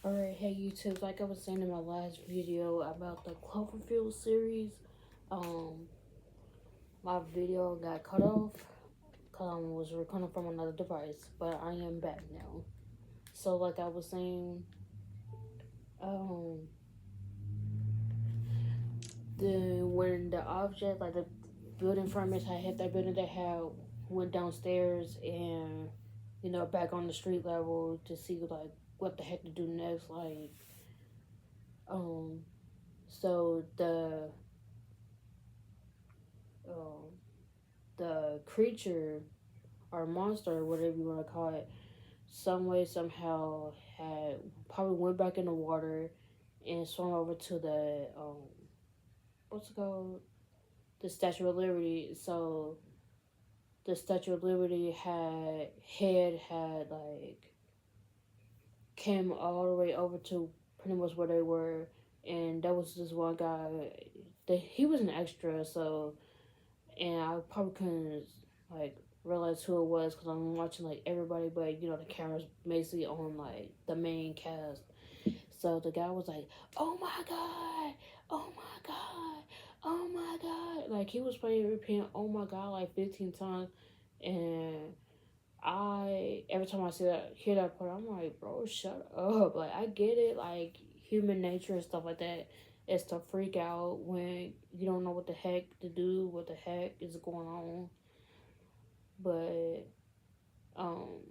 Alright, hey YouTube, like I was saying in my last video about the Cloverfield series, um, my video got cut off because I was recording from another device, but I am back now. So like I was saying, um, when the object, like the building furnace had hit that building, they had went downstairs and, back on the street level to see like what the heck to do next, um, so um, the creature or monster or whatever you want to call it, some way somehow had probably went back in the water and swam over to the what's it called, the Statue of Liberty. So the Statue of Liberty had like came all the way over to pretty much where they were, and that was this one guy. He was an extra, so and I probably couldn't like realize who it was because I'm watching like everybody, but the camera's basically on like the main cast. So the guy was like, "Oh my god, oh my god, oh my god!" Like he was playing repeating "Oh my god" like 15 times, and I every time I hear that part, I'm like, "Bro, shut up!" Like I get it, like human nature and stuff like that is to freak out when you don't know what the heck to do, what the heck is going on. But um,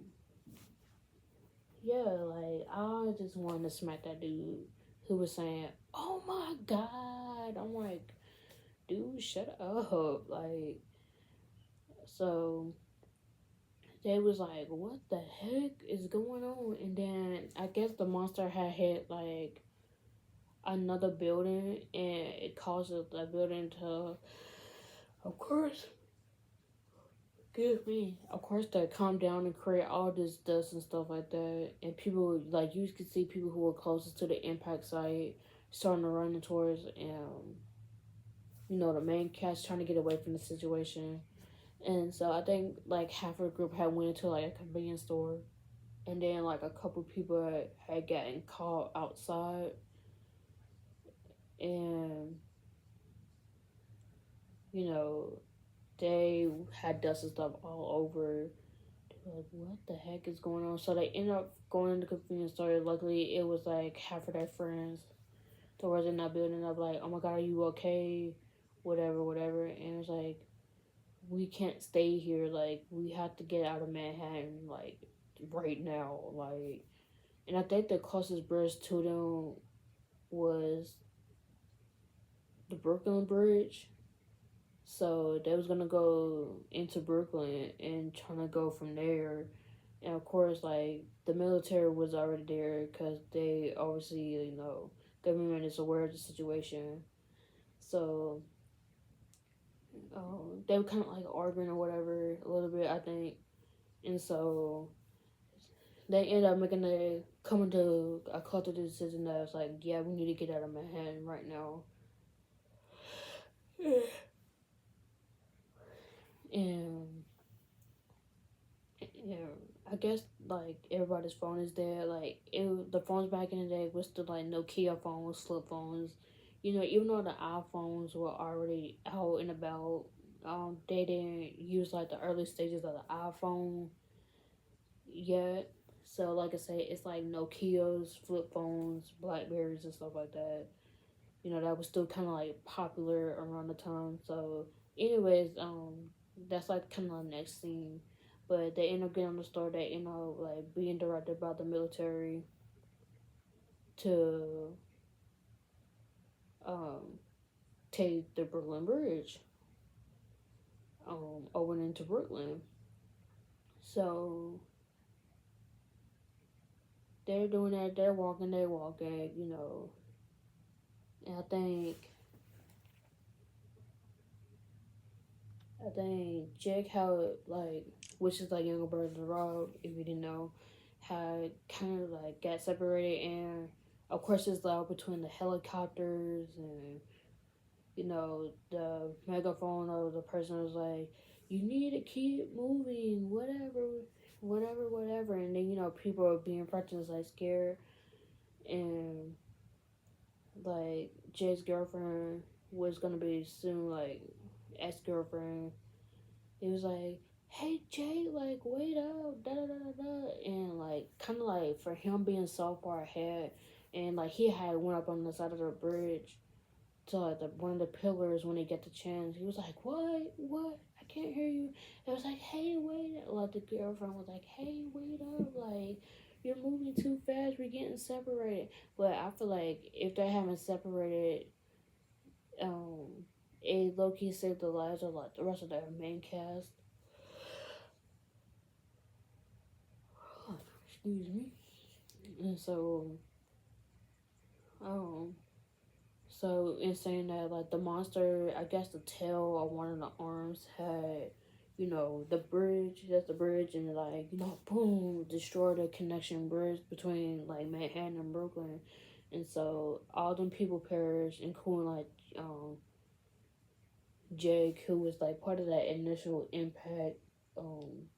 yeah, like I just wanted to smack that dude who was saying, "Oh my god!" I'm like, dude, shut up. Like, so they was like, "What the heck is going on?" And then I guess the monster had hit like another building, and it causes the building to, of course, excuse me, of course, to calm down and create all this dust and stuff like that. And people, like, you could see people who were closest to the impact site starting to run towards, the main cast trying to get away from the situation. And so I think, like, half of the group had went into, like, a convenience store. And then, like, a couple people had gotten caught outside. And, you know, they had dust and stuff all over. Like, what the heck is going on? So they ended up going in the convenience store. Luckily, it was like half of their friends that was in that building. Up like, "Oh my god, are you okay?" Whatever, whatever. And it's like, we can't stay here. Like, we have to get out of Manhattan, like, right now. Like, and I think the closest bridge to them was the Brooklyn Bridge. So they was gonna go into Brooklyn and trying to go from there. And of course, like the military was already there because they obviously, government is aware of the situation. So they were kind of like arguing or whatever a little bit, I think. And so they ended up making coming to a collective decision that was like, yeah, we need to get out of Manhattan right now. And yeah, I guess like everybody's phone is there. Like the phones back in the day was still like Nokia phones, flip phones. Even though the iPhones were already out and about, they didn't use like the early stages of the iPhone yet. So like I say, it's like Nokia's, flip phones, Blackberries and stuff like that. That was still kind of like popular around the time. So, anyways, that's like kind of the next scene. But they end up getting on the store that like being directed by the military to um take the Brooklyn Bridge over into Brooklyn. So they're doing that. They're walking. They walking. And I think Jake, how like, which is like younger brother Rob, if you didn't know, had kind of like got separated, and of course it's loud between the helicopters and the megaphone of the person was like, "You need to keep moving, whatever, whatever, whatever," and then people are being practiced like scared, and like Jay's girlfriend was gonna be soon like ex girlfriend. He was like, "Hey Jay, like wait up, da da da da da," and like kind of like for him being so far ahead, and like he had went up on the side of the bridge to like one of the pillars when he get the chance. He was like, what? I can't hear you." It was like, "Hey, wait!" Like the girlfriend was like, "Hey, wait up! Like you're moving too fast. We're getting separated." But I feel like if they haven't separated, um, it low key saved the lives of like the rest of their main cast. Excuse me. And um, so in saying that, like the monster, I guess the tail of one of the arms had, the bridge. That's the bridge, and like boom, destroyed the connection bridge between like Manhattan and Brooklyn, and so all them people perished, including like Jake, who was like part of that initial impact, um,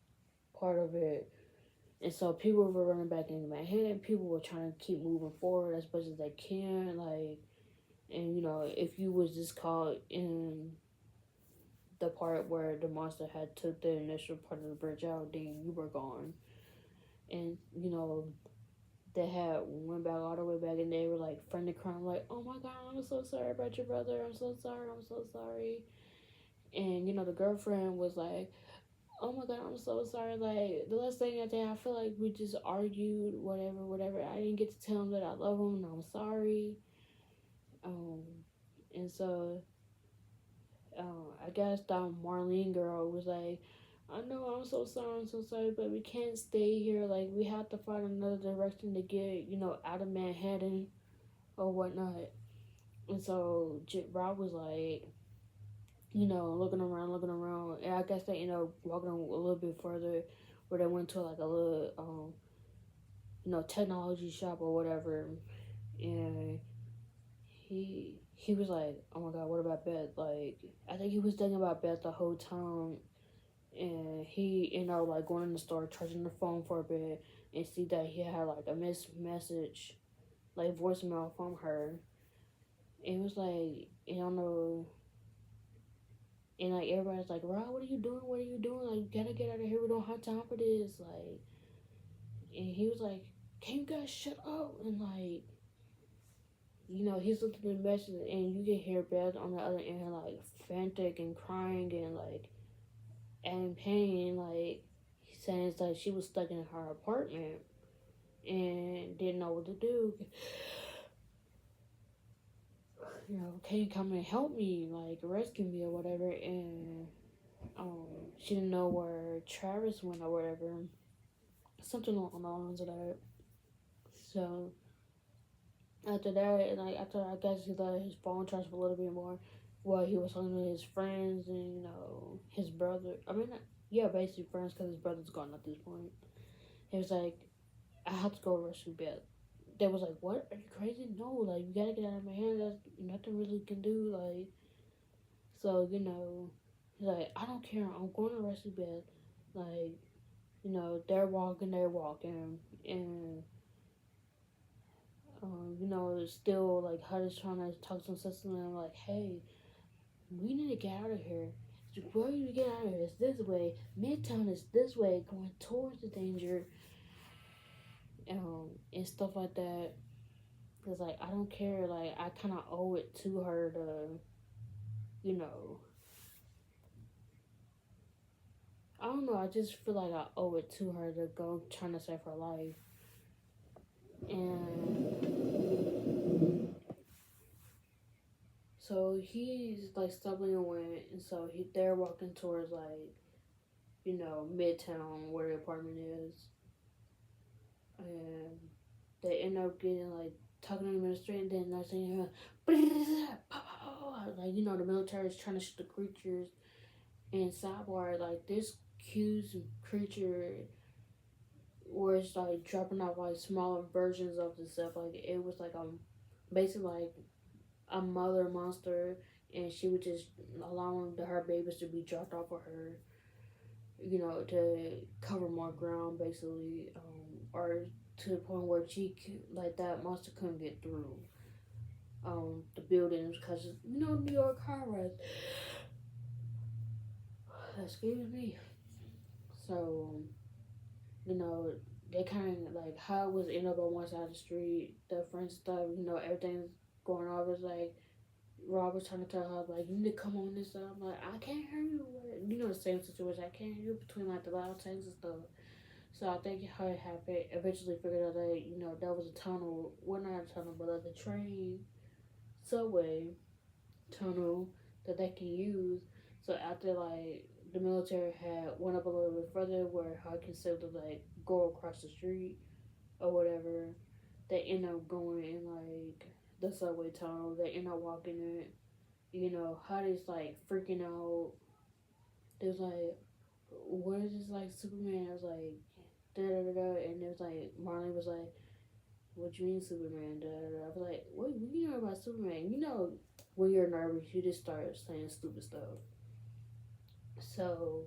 part of it. And so people were running back into Manhattan. People were trying to keep moving forward as much as they can, like. And if you was just caught in the part where the monster had took the initial part of the bridge out, then you were gone. And they had went back all the way back, and they were like friendly crying, like, "Oh my god, I'm so sorry about your brother. I'm so sorry. I'm so sorry." And the girlfriend was like, "Oh my god, I'm so sorry. Like the last thing I did, I feel like we just argued, whatever, whatever. I didn't get to tell him that I love him, and I'm sorry." Um, and so I guess that Marlene girl was like, "I know, I'm so sorry, but we can't stay here. Like, we have to find another direction to get, out of Manhattan or whatnot." And so Rob was like, looking around. And I guess they, walking a little bit further where they went to like a little, technology shop or whatever. And he was like, "Oh my god, what about Beth?" Like, I think he was thinking about Beth the whole time, and he ended up like going in the store, charging the phone for a bit, and see that he had like a missed message, like voicemail from her. And it was like, I don't know, and like everybody's like, "Rob, what are you doing? What are you doing? Like, you gotta get out of here. We don't have time for this." Like, and he was like, "Can you guys shut up?" And like, he's looking at the message, and you can hear Beth on the other end, like frantic and crying and like and pain, like saying it's like she was stuck in her apartment and didn't know what to do. Can you come and help me, like rescue me or whatever? And she didn't know where Travis went or whatever, something along the lines of that. So after that, like after I guess he let his phone charge for a little bit more, while he was talking to his friends and his brother. I mean, yeah, basically friends because his brother's gone at this point. He was like, "I have to go rescue Beth." They was like, "What? Are you crazy? No, like you gotta get out of my hand. There's nothing really can do." Like, so he's like, "I don't care. I'm going to rescue Beth." Like, they're walking, and still like HUD is trying to talk some sense to them. Like, "Hey, we need to get out of here. Where you get out of here is this way. Midtown is this way, going towards the danger, and stuff like that." Cause like I don't care. Like I kind of owe it to her to, you know, I don't know. I just feel like I owe it to her to go trying to save her life. And so he's like stumbling away, and so they're walking towards like Midtown where the apartment is, and they end up getting like talking to him in the street, and then they're saying, like the military is trying to shoot the creatures, and sidebar like this Q's creature was like dropping off like smaller versions of itself. Like it was like basically like a mother monster, and she was just allowing her babies to be dropped off of her, to cover more ground basically, or to the point where like that monster couldn't get through the buildings because New York high rise. Excuse me. So they kind of like how it was end up on one side of the street. The French stuff, everything's going on. It's like Rob was trying to tell her like you need to come on this side. I'm like I can't hear you. The same situation. I can't hear you between like the loud tanks and stuff. So I think how it happened. Eventually figured out that that was a tunnel. Well, not a tunnel, but like the train subway tunnel that they can use. So after like the military had went up a little bit further where I can still like go across the street or whatever, they end up going in like the subway tunnel. They end up walking it. Hottie's like freaking out. There's like, what is this like Superman? I was like, da da da da, and it was like Marley was like, what you mean Superman? Da da da. I was like, what you know about Superman? When you're nervous, you just start saying stupid stuff. So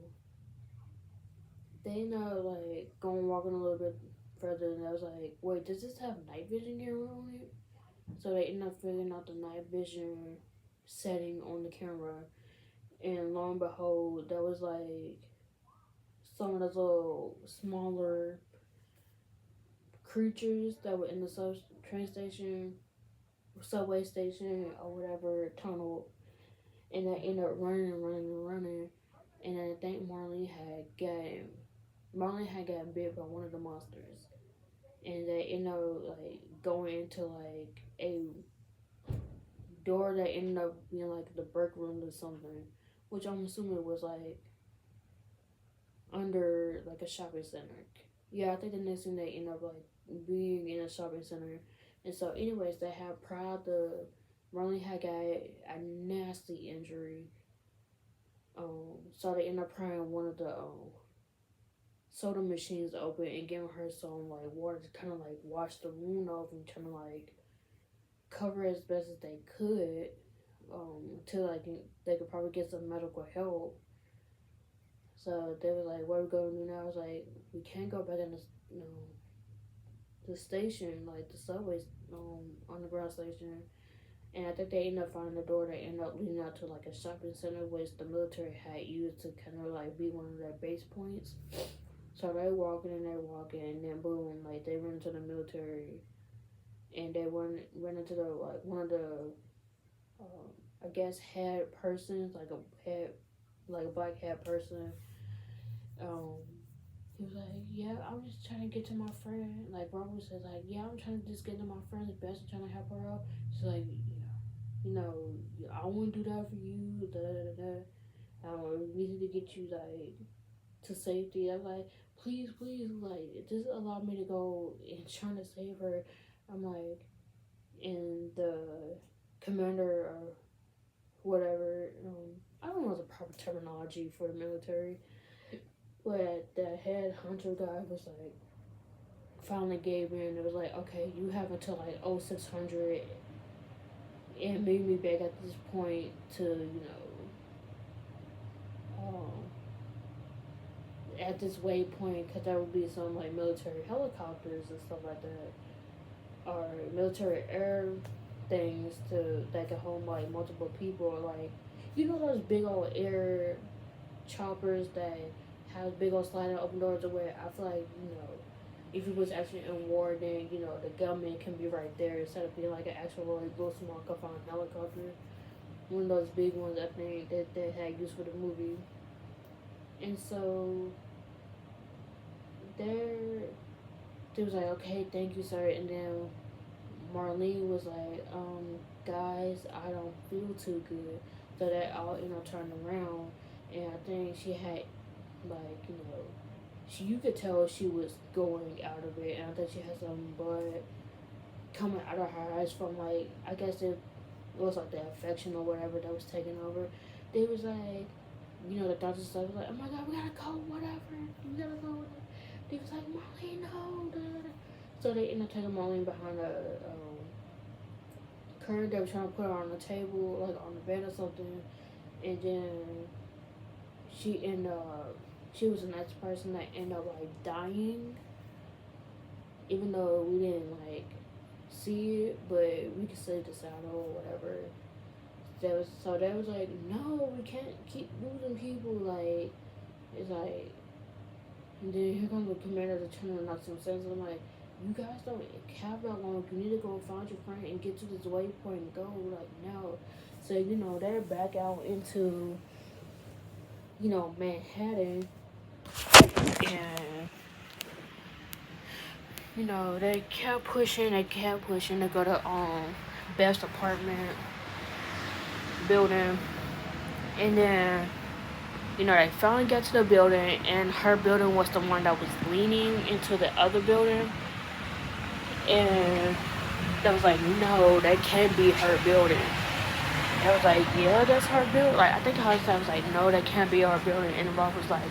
they like going walking a little bit further, and I was like, wait, does this have night vision camera on it? So they end up figuring out the night vision setting on the camera, and lo and behold, that was like some of those little smaller creatures that were in the train station, subway station, or whatever tunnel, and they ended up running and running and running. And I think Marlene had gotten bit by one of the monsters, and they ended up like going into like a door that ended up being like the break room or something, which I'm assuming was like under like a shopping center. Yeah, I think the next thing they end up like being in a shopping center, and so anyways, they had Marlene had got a nasty injury. So they end up prying one of the soda machines open and giving her some like water to kind of like wash the wound off and trying to like cover as best as they could, until like they could probably get some medical help. So they were like, "What are we gonna do now?" I was like, "We can't go back in the station, like the subway, underground station." And I think they ended up finding the door that ended up leading out to like a shopping center, which the military had used to kind of like be one of their base points. So they're walking, and then boom, like they run into the military, and they ran into the like one of the, I guess head persons, like a black head person. Um, he was like, "Yeah, I'm just trying to get to my friend." Like Robert says, like, "Yeah, I'm trying to just get to my friend's best, trying to help her out." She's like, I wouldn't do that for you. Da da da da. We need to get you like to safety. I'm like, please, like, just allow me to go and trying to save her. I'm like, and the commander or whatever. I don't know the proper terminology for the military, but the head hunter guy was like, finally gave in. It was like, okay, you have until like 0600 and meet me back at this point to at this waypoint, because there would be some like military helicopters and stuff like that, or military air things that can hold like multiple people, or like those big old air choppers that have big old sliding open doors, to where I feel like if it was actually in war, then the government can be right there instead of being like an actual like little small confined helicopter. One of those big ones I think that they had used for the movie. And so there, they was like, okay, thank you, sir. And then Marlene was like, guys, I don't feel too good. So they all turned around, and I think she had like you could tell she was going out of it, and I think she had some blood coming out of her eyes from like, I guess it was like the infection or whatever that was taking over. They was like, the doctor stuff was like, oh my god, we gotta go, whatever, we gotta go. Whatever. They was like, Marlene, no. Da, da, da. So they ended up taking Marlene behind a current. They were trying to put her on the table, like on the bed or something, and then she was the next person that ended up like dying. even though we didn't like see it, but we could say the sound or whatever. That was like, no, we can't keep losing people. Like, it's like, and then here comes the commander to turn and knock some sense. I'm like, you guys don't have that long. You need to go find your friend and get to this waypoint and go. Like, no. So, they're back out into, Manhattan. And, they kept pushing to go to Beth's apartment building. And then, they finally got to the building, and her building was the one that was leaning into the other building. And that was like, no, that can't be her building. And I was like, yeah, that's her building. Like, I think I was like, no, that can't be our building. And Rob was like,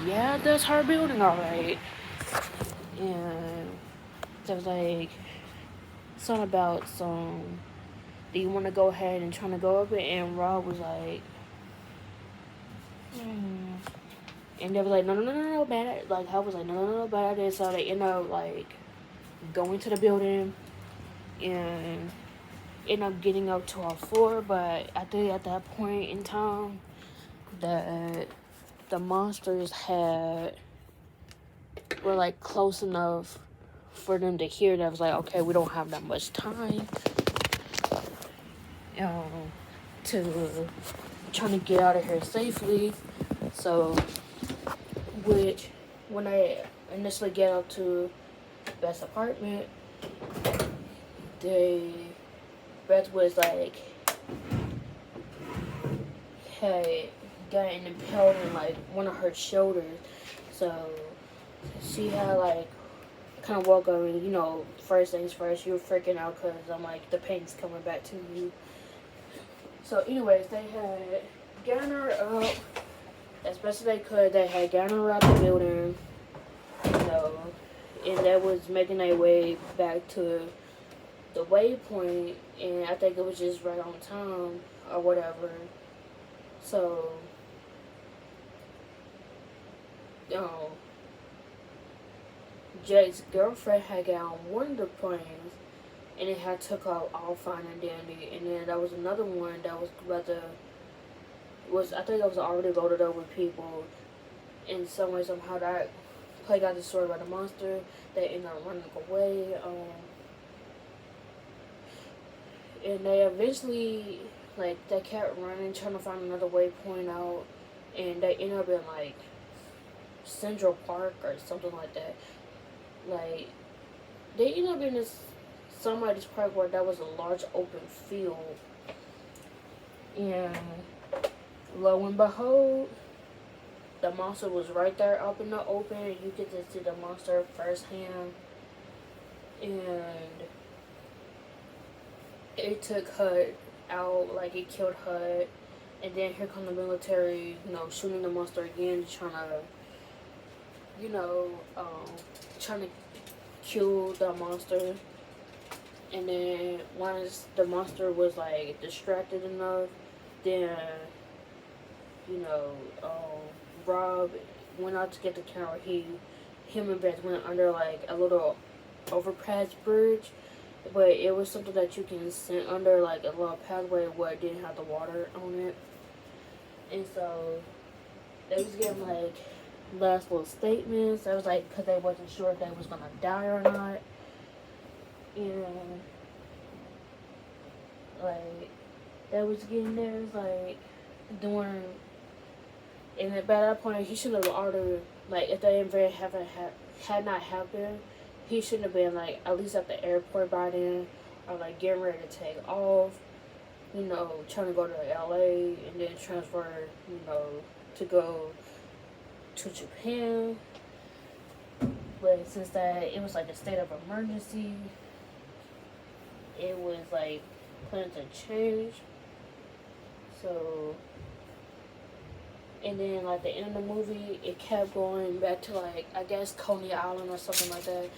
yeah, that's her building, all right. And that was like, something about do you want to go ahead and try to go up it? And Rob was like, and they was like, no, bad. Like, I was like, no, bad idea. So they end up, like, going to the building and end up getting up to our floor. But I think at that point in time, that the monsters were, like, close enough for them to hear that. I was like, okay, we don't have that much time to trying to get out of here safely. So, when I initially get up to Beth's apartment, Beth was like, had gotten impaled in like one of her shoulders. So she had like kind of woke up and, first things first, you were freaking out because I'm like, the pain's coming back to you. So anyways, they had gotten her up as best as they could. They had gotten her out the building, and that was making their way back to the waypoint, and I think it was just right on time or whatever. So, Jake's girlfriend had got on one of the planes, and it had took off all fine and dandy. And then there was another one that was I think it was already loaded up with people. In some way, somehow, that plane got destroyed by the monster. They ended up running away. And they eventually, like, they kept running, trying to find another waypoint out. And they ended up in, like, Central Park or something like that. Like, they ended up in this park where there was a large open field. And lo and behold, the monster was right there up in the open. You get to see the monster firsthand. And it took HUD out, like it killed HUD. And then here come the military, shooting the monster again, trying to kill the monster. And then once the monster was like distracted enough, then Rob went out to get the camera. Him and Beth went under like a little overpass bridge, but it was something that you can sit under, like a little pathway where it didn't have the water on it. And so they was getting like last little statements. That was like because they wasn't sure if they was gonna die or not. And like they was getting there, like doing. And by that point, he should have already, like, if that event had not happened, he shouldn't have been, like, at least at the airport by then, or, like, getting ready to take off, trying to go to LA, and then transfer, to go to Japan. But since it was, like, a state of emergency, it was, like, plans to change. So, and then, like, the end of the movie, it kept going back to, like, I guess Coney Island or something like that.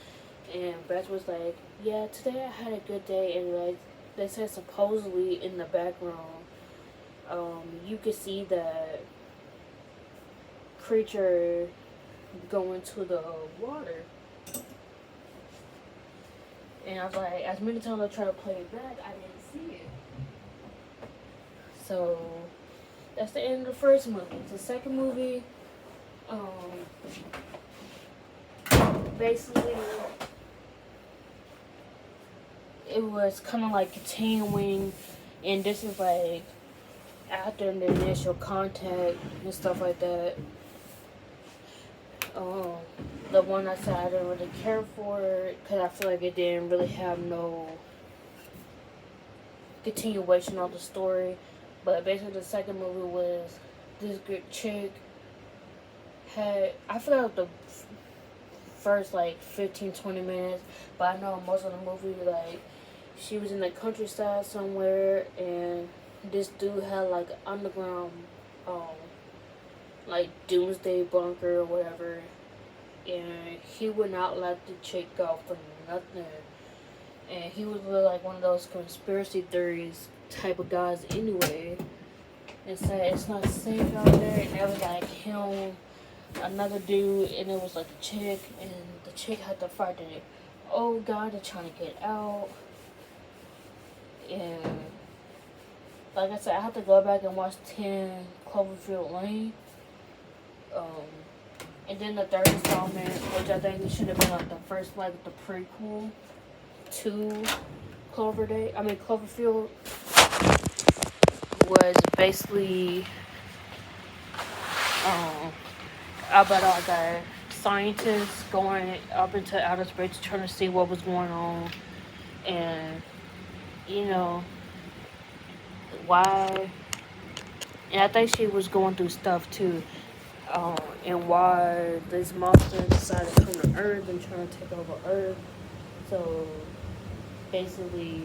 And Beth was like, yeah, today I had a good day. And, like, they said supposedly in the background, you could see the creature go into the water. And I was like, as many times I tried to play it back, I didn't see it. So that's the end of the first movie. The second movie, basically, it was kind of like continuing, and this is like after the initial contact and stuff like that. The one I said I didn't really care for because I feel like it didn't really have no continuation of the story. But basically, the second movie was this good chick had, I forgot the first like 15-20 minutes, but I know most of the movie, like, she was in the countryside somewhere, and this dude had like an underground, like doomsday bunker or whatever, and he would not let the chick go for nothing. And he was really like one of those conspiracy theories type of guys anyway. And said it's not safe out there, and there was like him, another dude, and it was like a chick, and the chick had to fight the old guy to try to get out. And like I said, I have to go back and watch 10 Cloverfield Lane. And then the third installment, which I think it should have been like the first, like the prequel to Cloverfield, was basically about like a scientist going up into outer space trying to see what was going on, and you know why. And I think she was going through stuff too, and why this monster decided to come to Earth and trying to take over Earth. So basically,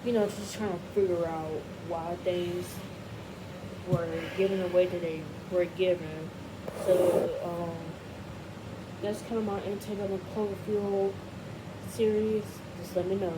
just trying to figure out why things were given the way that they were given. So that's kind of my intake on the Cloverfield series. Just let me know.